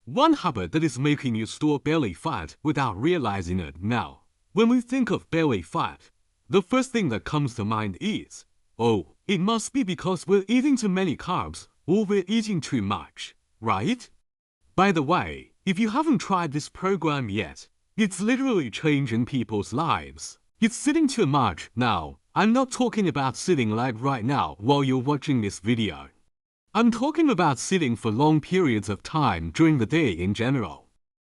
One habit that is making you store belly fat without realizing it. Now, when we think of belly fat, the first thing that comes to mind is, oh, it must be because we're eating too many carbs or we're eating too much, right? By the way, if you haven't tried this program yet, it's literally changing people's lives. It's sitting too much. Now, I'm not talking about sitting like right now while you're watching this video. I'm talking about sitting for long periods of time during the day in general.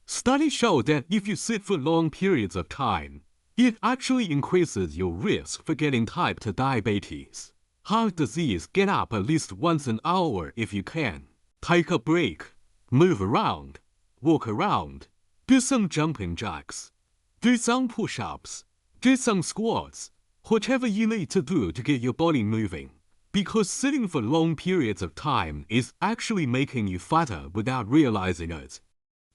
Studies show that if you sit for long periods of time, it actually increases your risk for getting type 2 diabetes, heart disease. Get up at least once an hour if you can. Take a break, move around, walk around, do some jumping jacks, do some push-ups, do some squats, whatever you need to do to get your body moving. Because sitting for long periods of time is actually making you fatter without realizing it.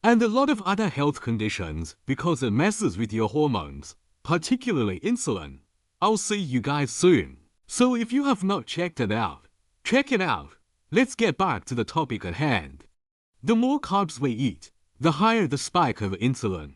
And a lot of other health conditions because it messes with your hormones, particularly insulin. I'll see you guys soon. So if you have not checked it out, check it out. Let's get back to the topic at hand. The more carbs we eat, the higher the spike of insulin.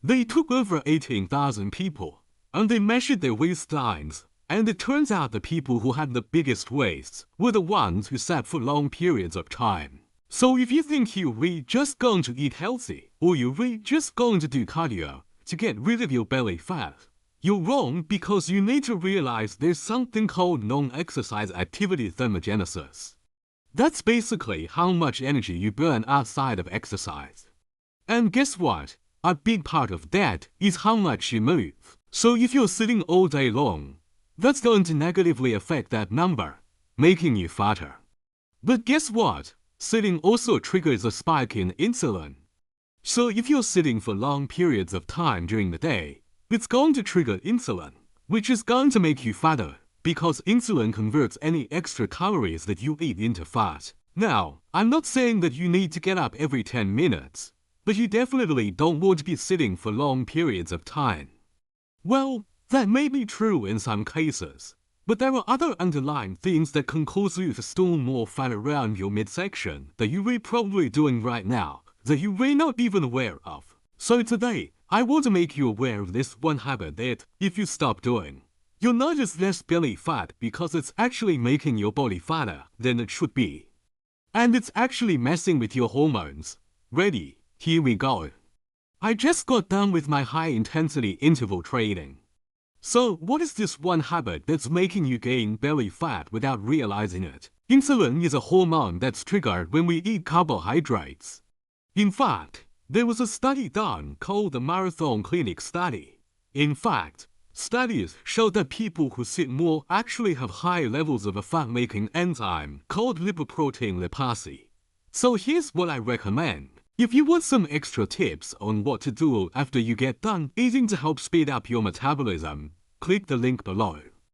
They took over 18,000 people, and they measured their waistlines. And it turns out the people who had the biggest waists were the ones who sat for long periods of time. So if you think you're really just going to eat healthy, or you're really just going to do cardio to get rid of your belly fat, you're wrong, because you need to realize there's something called non-exercise activity thermogenesis. That's basically how much energy you burn outside of exercise. And guess what? A big part of that is how much you move. So if you're sitting all day long, that's going to negatively affect that number, making you fatter. But guess what? Sitting also triggers a spike in insulin. So if you're sitting for long periods of time during the day, it's going to trigger insulin, which is going to make you fatter, because insulin converts any extra calories that you eat into fat. Now, I'm not saying that you need to get up every 10 minutes, but you definitely don't want to be sitting for long periods of time. Well, that may be true in some cases, but there are other underlying things that can cause you to store more fat around your midsection that you're probably doing right now that you may not be even aware of. So today, I want to make you aware of this one habit that, if you stop doing, you'll notice less belly fat because it's actually making your body fatter than it should be. And it's actually messing with your hormones. Ready? Here we go. I just got done with my high-intensity interval training. So, what is this one habit that's making you gain belly fat without realizing it? Insulin is a hormone that's triggered when we eat carbohydrates. In fact, there was a study done called the Marathon Clinic study. In fact, studies show that people who sit more actually have high levels of a fat-making enzyme called lipoprotein lipase. So here's what I recommend. If you want some extra tips on what to do after you get done eating to help speed up your metabolism, click the link below.